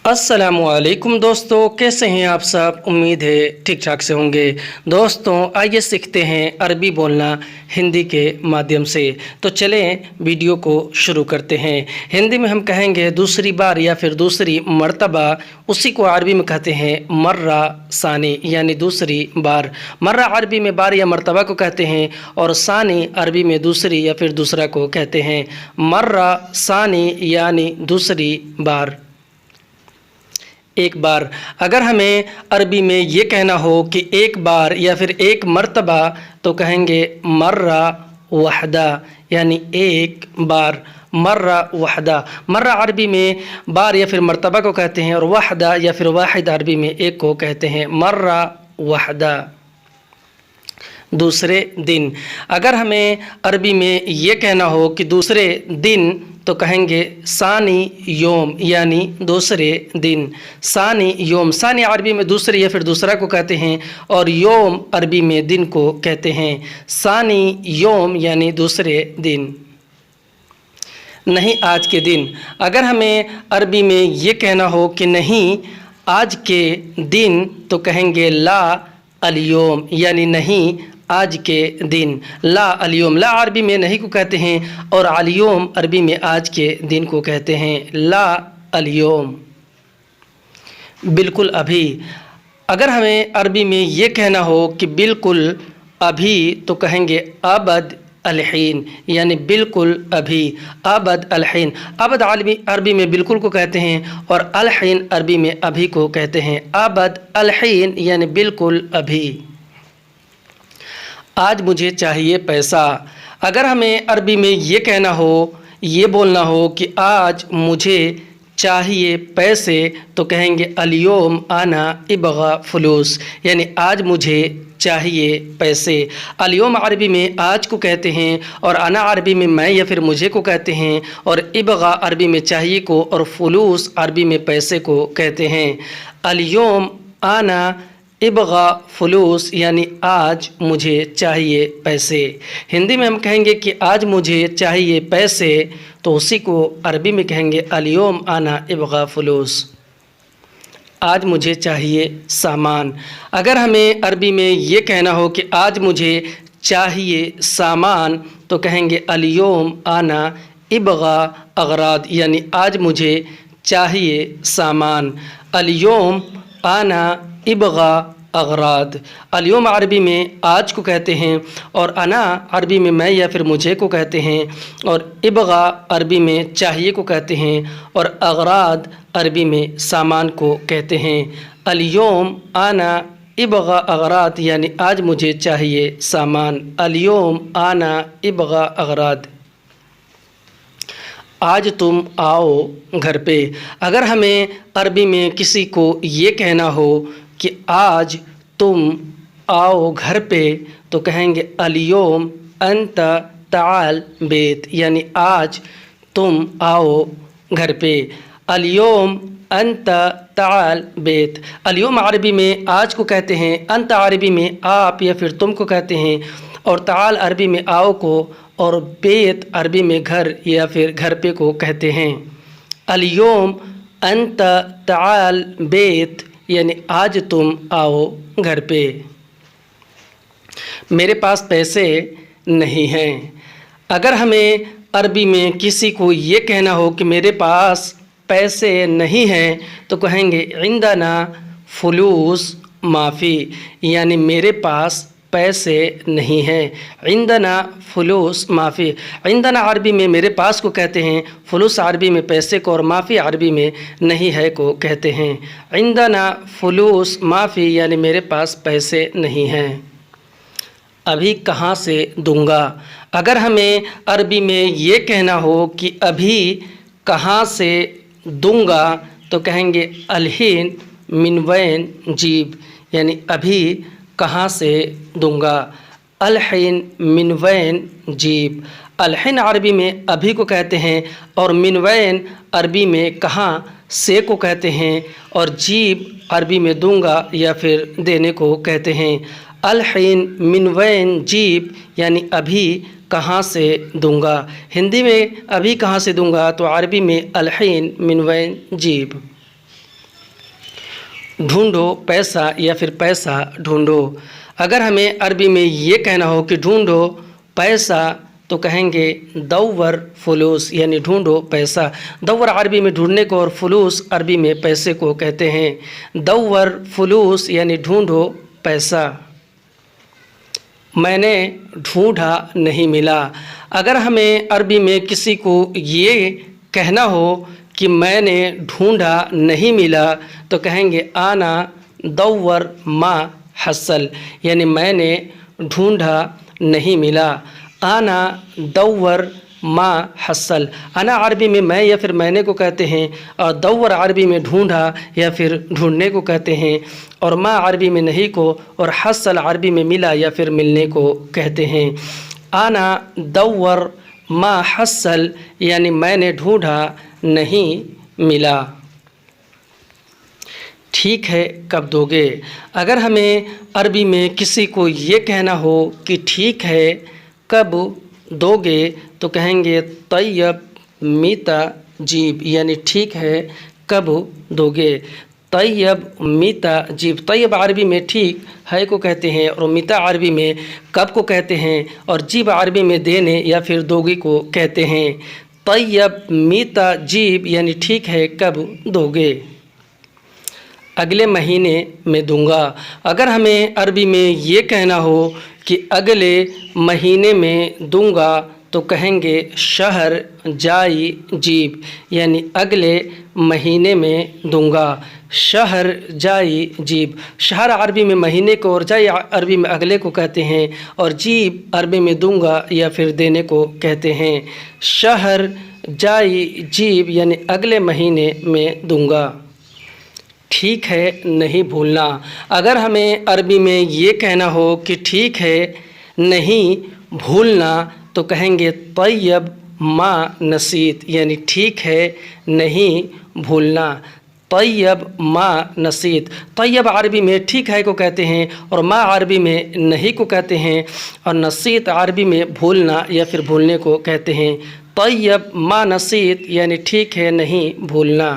अस्सलामुअलैकुम दोस्तों, कैसे हैं आप सब। उम्मीद है ठीक ठाक से होंगे। दोस्तों आइए सीखते हैं अरबी बोलना हिंदी के माध्यम से। तो चलें वीडियो को शुरू करते हैं। हिंदी में हम कहेंगे दूसरी बार या फिर दूसरी मर्तबा, उसी को अरबी में कहते हैं मर्रा सानी, यानी दूसरी बार। मर्रा अरबी में बार या मर्तबा को कहते हैं और सानी अरबी में दूसरी या फिर दूसरा को कहते हैं। मर्रा सानी यानी दूसरी बार, एक बार। अगर हमें अरबी में ये कहना हो कि एक बार या फिर एक मर्तबा, तो कहेंगे मर्रा वहदा, यानी एक बार। मर्रा वहदा। मर्रा अरबी में बार या फिर मर्तबा को कहते हैं और वहदा या फिर वाहिद अरबी में एक को कहते हैं। मर्रा वहदा, दूसरे दिन। अगर हमें अरबी में ये कहना हो कि दूसरे दिन, तो कहेंगे सानी योम, यानी दूसरे दिन। सानी योम। सानी अरबी में दूसरे या फिर दूसरा को कहते हैं और योम अरबी में दिन को कहते हैं। सानी योम यानी दूसरे दिन। नहीं आज के दिन। अगर हमें अरबी में ये कहना हो कि नहीं आज के दिन, तो कहेंगे ला अलयोम, यानी नहीं आज के दिन। ला अलयोम। ला अरबी में नहीं को कहते हैं और अलयोम अरबी में आज के दिन को कहते हैं। ला अलयोम, बिल्कुल अभी। अगर हमें अरबी में ये कहना हो कि बिल्कुल अभी, तो कहेंगे अबद अलहीन, यानी बिल्कुल अभी। अबद अलहीन। अबद अरबी में बिल्कुल को कहते हैं और अलहीन अरबी में अभी को कहते हैं। अबद अलहीन यानी बिल्कुल अभी। आज मुझे चाहिए पैसा। अगर हमें अरबी में ये कहना हो, ये बोलना हो कि आज मुझे चाहिए पैसे, तो कहेंगे अलियोम आना इबगा फलूस, यानी आज मुझे चाहिए पैसे। अलियोम अरबी में आज को कहते हैं और अना अरबी में मैं या फिर मुझे को कहते हैं और इबगा अरबी में चाहिए को और फलूस अरबी में पैसे को कहते हैं। अलियोम आना इबगा फलूस यानी आज मुझे चाहिए पैसे। हिंदी में हम कहेंगे कि आज मुझे चाहिए पैसे, तो उसी को अरबी में कहेंगे अलियोम आना इबगा फलूस। आज मुझे चाहिए सामान। अगर हमें अरबी में ये कहना हो कि आज मुझे चाहिए सामान, तो कहेंगे अलियोम आना इबगा अगराद, यानी आज मुझे चाहिए सामान। अलियोम आना इबगा अगराद। अलियोम अरबी में आज को कहते हैं और अना अरबी में मैं या फिर मुझे को कहते हैं और इबगा अरबी में चाहिए को कहते हैं और अगराद अरबी में सामान को कहते हैं। अलियोम आना इबगा अगराद यानी आज मुझे चाहिए सामान। अलियोम आना इबगा अगराद। आज तुम आओ घर पे। अगर हमें अरबी में किसी को ये कहना हो कि आज तुम आओ घर पे, तो कहेंगे अलियोम अंत ताल बेत, यानी आज तुम आओ घर पे। अलियोम अंत ताल बेत। अलियोम अरबी में आज को कहते हैं, अंत अरबी में आप या फिर तुम को कहते हैं और ताल अरबी में आओ को और बेत अरबी में घर या फिर घर पे को कहते हैं। अलियोम अंत ताल बेत यानी आज तुम आओ घर पे। मेरे पास पैसे नहीं हैं। अगर हमें अरबी में किसी को ये कहना हो कि मेरे पास पैसे नहीं हैं, तो कहेंगे इंदना फलूस माफ़ी, यानी मेरे पास पैसे नहीं हैं। इंदना फलूस माफ़ी। इंदना अरबी में मेरे पास को कहते हैं, फलूस अरबी में पैसे को और माफ़ी अरबी में नहीं है को कहते हैं। इंदना फलूस माफ़ी यानी मेरे पास पैसे नहीं हैं। अभी कहाँ से दूंगा। अगर हमें अरबी में ये कहना हो कि अभी कहाँ से दूंगा, तो कहेंगे अलहीन मिनवैन जीब, यानी अभी कहाँ से दूंगा। अलहीन मिनवैन जीब। अलहीन अरबी में अभी को कहते हैं और मिनवैन अरबी में कहाँ से को कहते हैं और जीब अरबी में दूंगा या फिर देने को कहते हैं। अलहीन मिनवैन जीब यानी अभी कहाँ से दूंगा। हिंदी में अभी कहाँ से दूंगा, तो अरबी में अलहीन मिनवैन जीब। ढूंढो पैसा या फिर पैसा ढूंढो। अगर हमें अरबी में ये कहना हो कि ढूंढो पैसा तो कहेंगे दौवर फुलूस, यानी ढूंढो पैसा। दौवर अरबी में ढूंढने को और फुलूस अरबी में पैसे को कहते हैं। दौवर फुलूस यानी ढूंढो पैसा। मैंने ढूंढा नहीं मिला। अगर हमें अरबी में किसी को ये कहना हो कि मैंने ढूंढा नहीं मिला तो कहेंगे आना दौवर मा हसल, यानी मैंने ढूंढा नहीं मिला। आना दौवर मा हसल। आना अरबी में मैं या फिर मैंने को कहते हैं, और दौवर अरबी में ढूंढा या फिर ढूंढने को कहते हैं, और मा अरबी में नहीं को, और हसल अरबी में मिला या फिर मिलने को कहते हैं। आना दौवर मा हसल यानी मैंने ढूंढा नहीं मिला। ठीक है कब दोगे। अगर हमें अरबी में किसी को ये कहना हो कि ठीक है कब दोगे तो कहेंगे तैयब मीता जीब, यानी ठीक है कब दोगे। तैयब मीता जीब। तैयब अरबी में ठीक है को कहते हैं, और मीता अरबी में कब को कहते हैं, और जीब अरबी में देने या फिर दोगे को कहते हैं। तैयब मीता जीब यानी ठीक है कब दोगे। अगले महीने में दूंगा। अगर हमें अरबी में ये कहना हो कि अगले महीने में दूंगा तो कहेंगे शहर जाई जीब, यानी अगले महीने में दूंगा। शहर जाई जीब। शहर अरबी में महीने को और जाई अरबी में अगले को कहते हैं, और जीब अरबी में दूंगा या फिर देने को कहते हैं। शहर जाई जीब यानी अगले महीने में दूंगा। ठीक है नहीं भूलना। अगर हमें अरबी में ये कहना हो कि ठीक है नहीं भूलना तो कहेंगे तैयब मा नसीत, यानी ठीक है नहीं भूलना। तैयब मा नसीत। तैयब अरबी में ठीक है को कहते हैं, और मा अरबी में नहीं को कहते हैं, और नसीत अरबी में भूलना या फिर भूलने को कहते हैं। तैयब मा नसीत यानी ठीक है नहीं भूलना।